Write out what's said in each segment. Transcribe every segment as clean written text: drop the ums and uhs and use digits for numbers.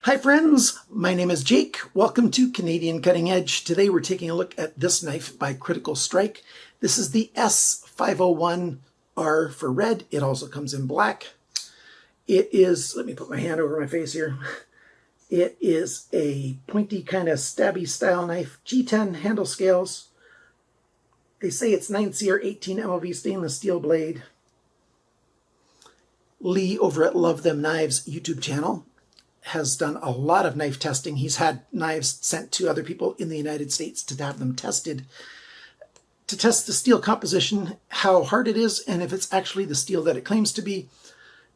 Hi friends, my name is Jake. Welcome to Canadian Cutting Edge. Today we're taking a look at this knife by Critical Strike. This is the S501R for red. It also comes in black. It is, let me put my hand over my face here. It is a pointy kind of stabby style knife, G10 handle scales. They say it's 9CR 18 MOV stainless steel blade. Lee over at Love Them Knives YouTube channel has done a lot of knife testing. He's had knives sent to other people in the United States to have them tested, to test the steel composition, how hard it is, and if it's actually the steel that it claims to be.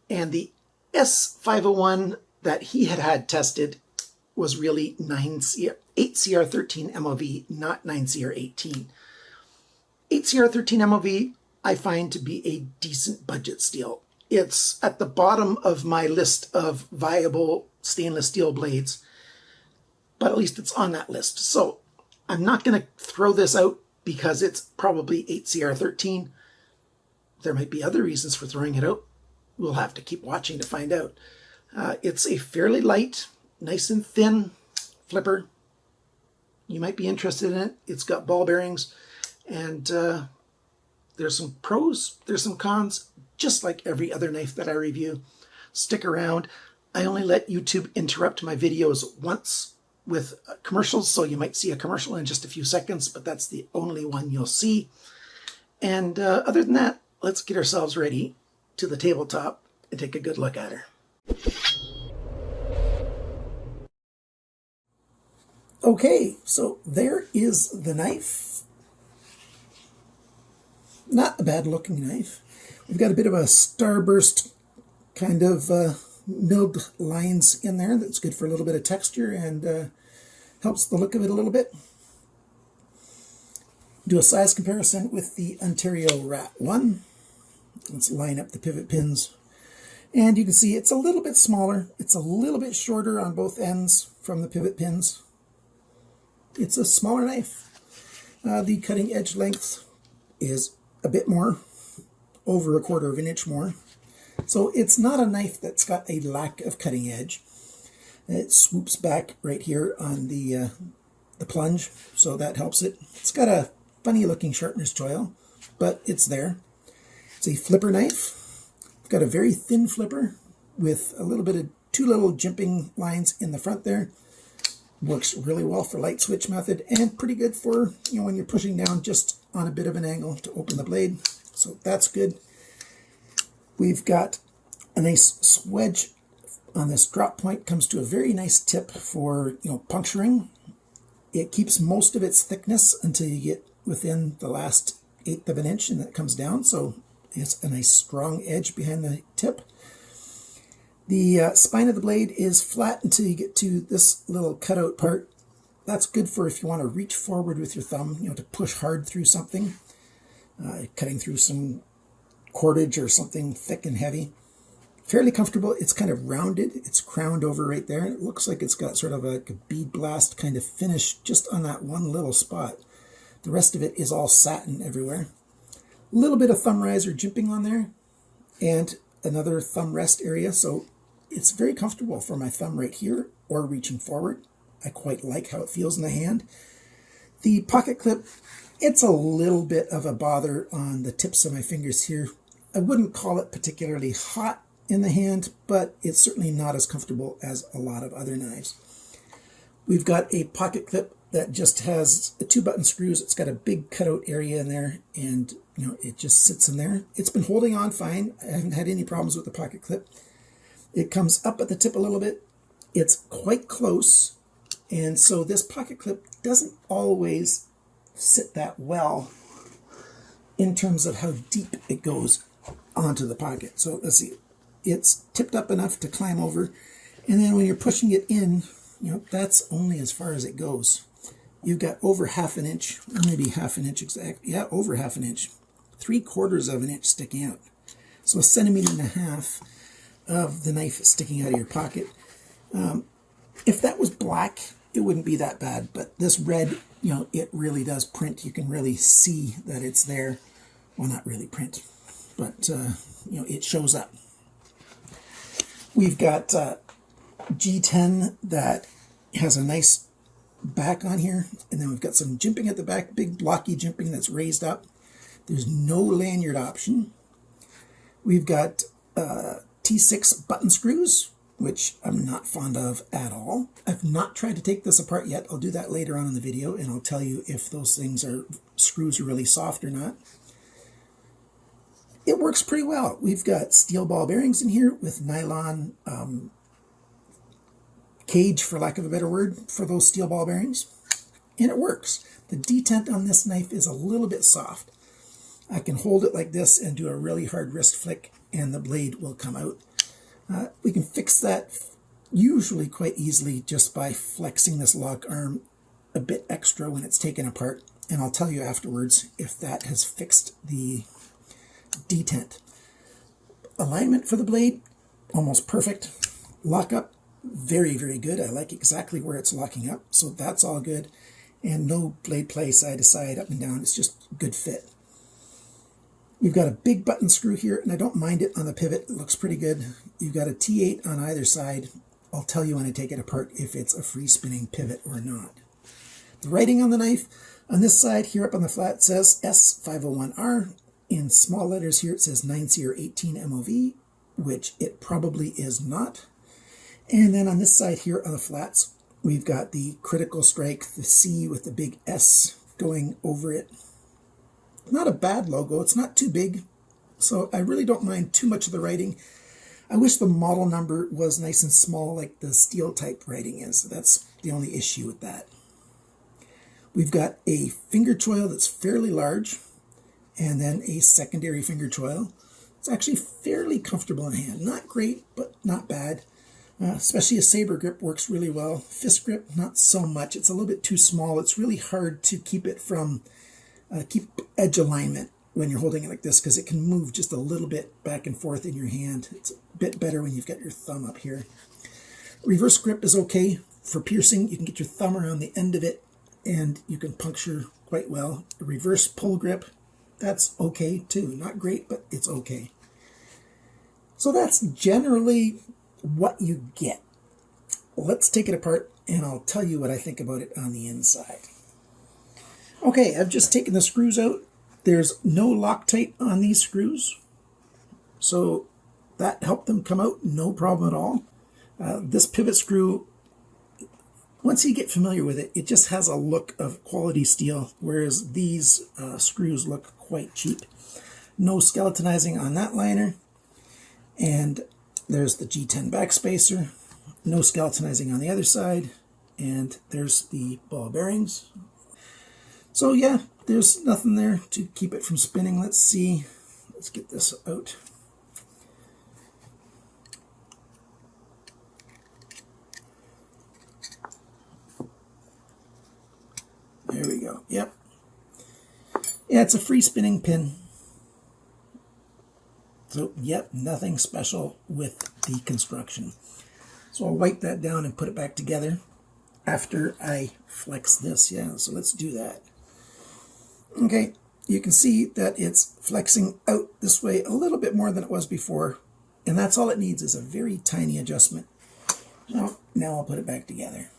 And the S501 that he had tested was really 8CR13 MOV, not 9CR18. 8CR13 MOV I find to be a decent budget steel. It's at the bottom of my list of viable stainless steel blades, but at least it's on that list. So I'm not going to throw this out because it's probably 8CR13. There might be other reasons for throwing it out. We'll have to keep watching to find out. It's a fairly light, nice and thin flipper. You might be interested in it. It's got ball bearings, and there's some pros, there's some cons, just like every other knife that I review. Stick around. I only let YouTube interrupt my videos once with commercials, so you might see a commercial in just a few seconds, but that's the only one you'll see. And other than that, let's get ourselves ready to the tabletop and take a good look at her. Okay, so there is the knife. Not a bad looking knife. We've got a bit of a starburst kind of milled lines in there. That's good for a little bit of texture and helps the look of it a little bit. Do a size comparison with the Ontario Rat 1. Let's line up the pivot pins. And you can see it's a little bit smaller. It's a little bit shorter on both ends from the pivot pins. It's a smaller knife. The cutting edge length is a bit more, over 1/4 of an inch more. So it's not a knife that's got a lack of cutting edge. It swoops back right here on the plunge, so that helps it. It's got a funny looking sharpness choil, but it's there. It's a flipper knife. It's got a very thin flipper with a little bit of two little jimping lines in the front there. Works really well for light switch method and pretty good for, you know, when you're pushing down just on a bit of an angle to open the blade. So that's good. We've got a nice swedge on this drop point. Comes to a very nice tip for, you know, puncturing. It keeps most of its thickness until you get within the last 1/8 of an inch, and that comes down. So it's a nice strong edge behind the tip. The spine of the blade is flat until you get to this little cutout part. That's good for if you want to reach forward with your thumb, you know, to push hard through something, cutting through some cordage or something thick and heavy. Fairly comfortable. It's kind of rounded. It's crowned over right there. It looks like it's got sort of like a bead blast kind of finish just on that one little spot. The rest of it is all satin everywhere. A little bit of thumb riser jimping on there and another thumb rest area. So it's very comfortable for my thumb right here or reaching forward. I quite like how it feels in the hand. The pocket clip, it's a little bit of a bother on the tips of my fingers here. I wouldn't call it particularly hot in the hand, but it's certainly not as comfortable as a lot of other knives. We've got a pocket clip that just has 2 button screws. It's got a big cutout area in there, and you know, it just sits in there. It's been holding on fine. I haven't had any problems with the pocket clip. It comes up at the tip a little bit. It's quite close, and so this pocket clip doesn't always sit that well in terms of how deep it goes onto the pocket. So let's see, it's tipped up enough to climb over, and then when you're pushing it in, you know, that's only as far as it goes. You've got over 1/2 an inch, or maybe 1/2 an inch exact. Yeah, over 1/2 an inch, 3/4 of an inch sticking out. So 1.5 centimeters of the knife sticking out of your pocket. If that was black, it wouldn't be that bad, but this red, you know, it really does print. You can really see that it's there. Well, not really print, but you know, it shows up. We've got G10 that has a nice back on here, and then we've got some jimping at the back, big blocky jimping that's raised up. There's no lanyard option. We've got T6 button screws, which I'm not fond of at all. I've not tried to take this apart yet. I'll do that later on in the video, and I'll tell you if those screws are really soft or not. It works pretty well. We've got steel ball bearings in here with nylon cage, for lack of a better word, for those steel ball bearings, and it works. The detent on this knife is a little bit soft. I can hold it like this and do a really hard wrist flick, and the blade will come out. We can fix that usually quite easily just by flexing this lock arm a bit extra when it's taken apart, and I'll tell you afterwards if that has fixed the detent. Alignment for the blade, almost perfect. Lockup, very, very good. I like exactly where it's locking up, so that's all good. And no blade play side to side, up and down. It's just a good fit. You've got a big button screw here, and I don't mind it on the pivot. It looks pretty good. You've got a T8 on either side. I'll tell you when I take it apart if it's a free spinning pivot or not. The writing on the knife, on this side here up on the flat, says S501R. In small letters here it says 9C or 18 MOV, which it probably is not. And then on this side here on the flats, we've got the critical strike, the C with the big S going over it. Not a bad logo. It's not too big, so I really don't mind too much of the writing. I wish the model number was nice and small like the steel type writing is. That's the only issue with that. We've got a finger choil that's fairly large, and then a secondary finger choil. It's actually fairly comfortable in hand. Not great, but not bad. Especially a saber grip works really well. Fist grip, not so much. It's a little bit too small. It's really hard to keep it from keep edge alignment when you're holding it like this, because it can move just a little bit back and forth in your hand. It's a bit better when you've got your thumb up here. Reverse grip is okay for piercing. You can get your thumb around the end of it and you can puncture quite well. A reverse pull grip, that's okay too. Not great, but it's okay. So that's generally what you get. Let's take it apart and I'll tell you what I think about it on the inside. Okay, I've just taken the screws out. There's no Loctite on these screws, so that helped them come out, no problem at all. This pivot screw, once you get familiar with it, it just has a look of quality steel, whereas these screws look quite cheap. No skeletonizing on that liner, and there's the G10 backspacer. No skeletonizing on the other side, and there's the ball bearings. So yeah, there's nothing there to keep it from spinning. Let's see. Let's get this out. There we go. Yep. Yeah, it's a free spinning pin. So, yep, nothing special with the construction. So I'll wipe that down and put it back together after I flex this. Yeah, so let's do that. Okay, you can see that it's flexing out this way a little bit more than it was before, and that's all it needs is a very tiny adjustment. So now I'll put it back together.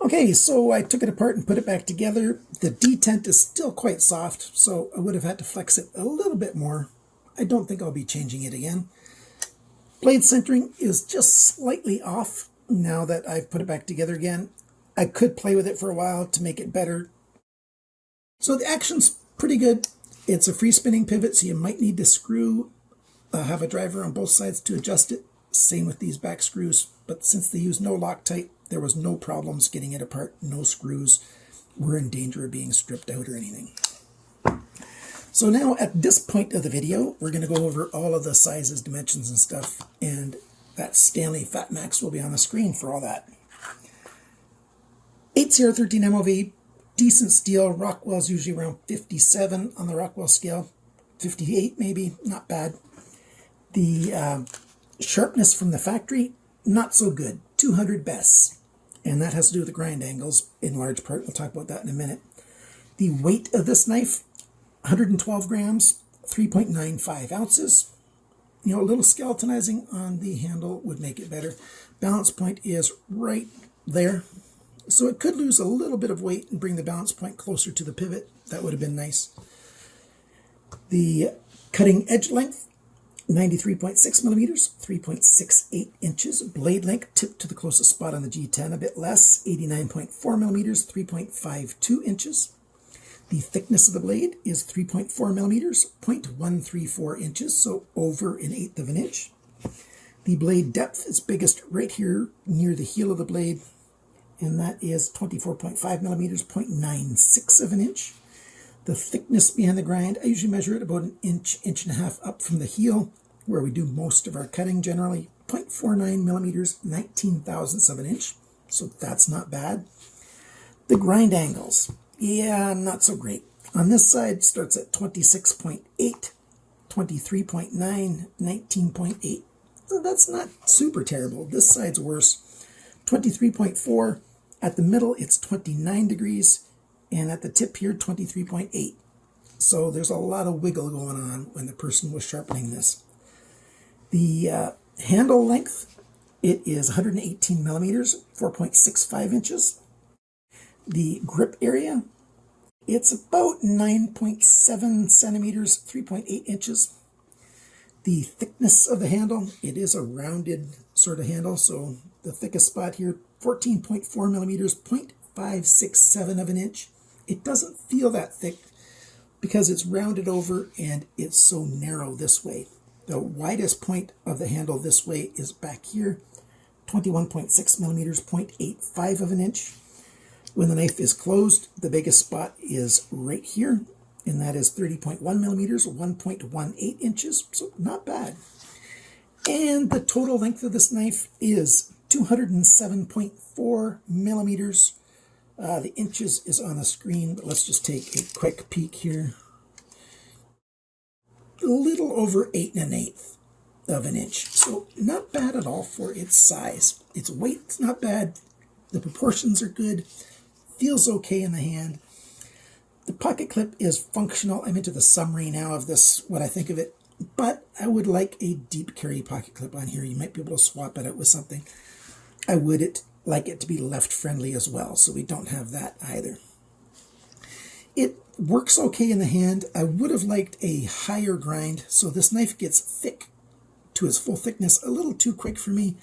Okay, so I took it apart and put it back together. The detent is still quite soft, so I would have had to flex it a little bit more. I don't think I'll be changing it again. Blade centering is just slightly off now that I've put it back together again. I could play with it for a while to make it better. So the action's pretty good. It's a free spinning pivot, so you might need to screw, have a driver on both sides to adjust it. Same with these back screws, but since they use no Loctite, there was no problems getting it apart. No screws were in danger of being stripped out or anything. So now at this point of the video, we're going to go over all of the sizes, dimensions, and stuff, and that Stanley Fat Max will be on the screen for all that. 8/013 MOV. Decent steel. Rockwell's usually around 57 on the Rockwell scale. 58 maybe, not bad. The sharpness from the factory, not so good. 200 best. And that has to do with the grind angles in large part. We'll talk about that in a minute. The weight of this knife, 112 grams, 3.95 ounces. You know, a little skeletonizing on the handle would make it better. balance point is right there. So it could lose a little bit of weight and bring the balance point closer to the pivot. That would have been nice. The cutting edge length, 93.6 millimeters, 3.68 inches. Blade length, tip to the closest spot on the G10, a bit less, 89.4 millimeters, 3.52 inches. The thickness of the blade is 3.4 millimeters, 0.134 inches, so over 1/8 of an inch. The blade depth is biggest right here near the heel of the blade, and that is 24.5 millimeters, 0.96 of an inch. The thickness behind the grind, I usually measure it about 1 inch, 1.5 inches up from the heel, where we do most of our cutting generally. 0.49 millimeters, 19 thousandths of an inch, so that's not bad. The grind angles, yeah, not so great. On this side, starts at 26.8, 23.9, 19.8. So that's not super terrible. This side's worse. 23.4. At the middle, it's 29 degrees. And at the tip here, 23.8. So there's a lot of wiggle going on when the person was sharpening this. The handle length, it is 118 millimeters, 4.65 inches. The grip area, it's about 9.7 centimeters, 3.8 inches. The thickness of the handle, it is a rounded sort of handle, so the thickest spot here, 14.4 millimeters, 0.567 of an inch. It doesn't feel that thick because it's rounded over and it's so narrow this way. The widest point of the handle this way is back here, 21.6 millimeters, 0.85 of an inch. When the knife is closed, the biggest spot is right here, and that is 30.1 millimeters, 1.18 inches, so not bad. And the total length of this knife is 207.4 millimeters. The inches is on the screen, but let's just take a quick peek here. A little over 8 1/8 of an inch, so not bad at all for its size. Its weight's not bad. The proportions are good. Feels okay in the hand. The pocket clip is functional. I'm into the summary now of this, what I think of it, but I would like a deep carry pocket clip on here. You might be able to swap it out with something. I would like it to be left friendly as well, so we don't have that either. It works okay in the hand. I would have liked a higher grind, so this knife gets thick to its full thickness a little too quick for me.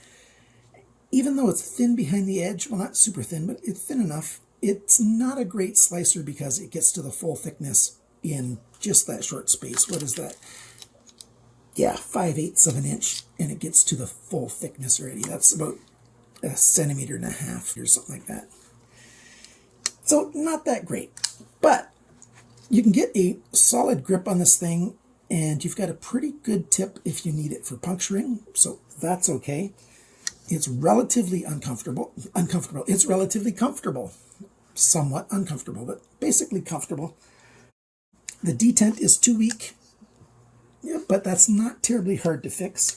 Even though it's thin behind the edge, well, not super thin, but it's thin enough, it's not a great slicer because it gets to the full thickness in just that short space. What is that? Yeah, 5/8 of an inch, and it gets to the full thickness already. That's about 1.5 centimeters or something like that. So not that great, but you can get a solid grip on this thing, and you've got a pretty good tip if you need it for puncturing, so that's okay. It's relatively uncomfortable. It's relatively comfortable. Somewhat uncomfortable, but basically comfortable. The detent is too weak, yeah, but that's not terribly hard to fix.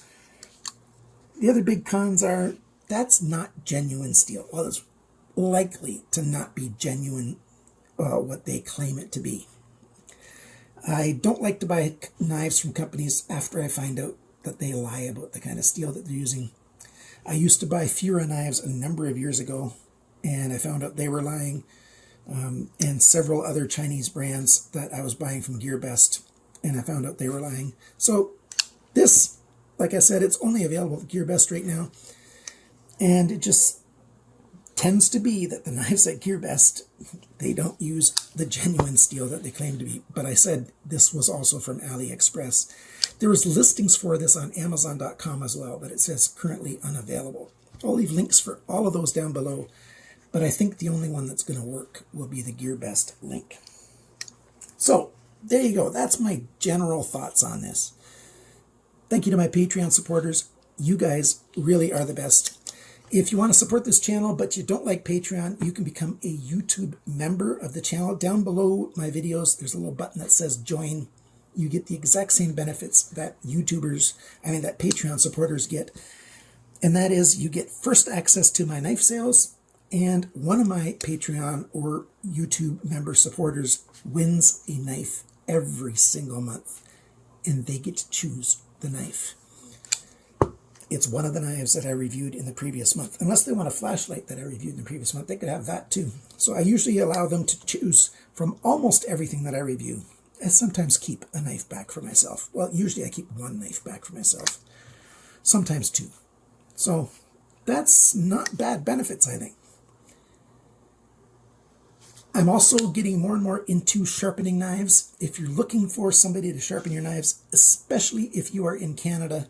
The other big cons are that's not genuine steel. Well, it's likely to not be genuine what they claim it to be. I don't like to buy knives from companies after I find out that they lie about the kind of steel that they're using. I used to buy Fura knives a number of years ago, and I found out they were lying, and several other Chinese brands that I was buying from GearBest, and I found out they were lying. So this, like I said, it's only available at GearBest right now, and it just tends to be that the knives at GearBest, they don't use the genuine steel that they claim to be. But I said this was also from AliExpress. There was listings for this on Amazon.com as well, but it says currently unavailable. I'll leave links for all of those down below, but I think the only one that's going to work will be the GearBest link. So there you go. That's my general thoughts on this. Thank you to my Patreon supporters. You guys really are the best. If you want to support this channel but you don't like Patreon, you can become a YouTube member of the channel. Down below my videos, there's a little button that says join. You get the exact same benefits that that Patreon supporters get. And that is you get first access to my knife sales, and one of my Patreon or YouTube member supporters wins a knife every single month, and they get to choose the knife. It's one of the knives that I reviewed in the previous month. Unless they want a flashlight that I reviewed in the previous month, they could have that too. So I usually allow them to choose from almost everything that I review. I sometimes keep a knife back for myself. Well, usually I keep one knife back for myself. Sometimes two. So that's not bad benefits, I think. I'm also getting more and more into sharpening knives. If you're looking for somebody to sharpen your knives, especially if you are in Canada,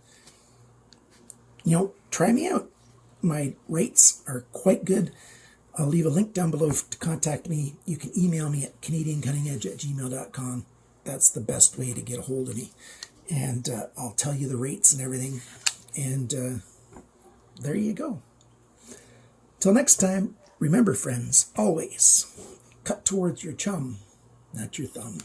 try me out. My rates are quite good. I'll leave a link down below to contact me. You can email me at canadiancuttingedge@gmail.com. That's the best way to get a hold of me. And I'll tell you the rates and everything. And there you go. Till next time, remember, friends, always cut towards your chum, not your thumb.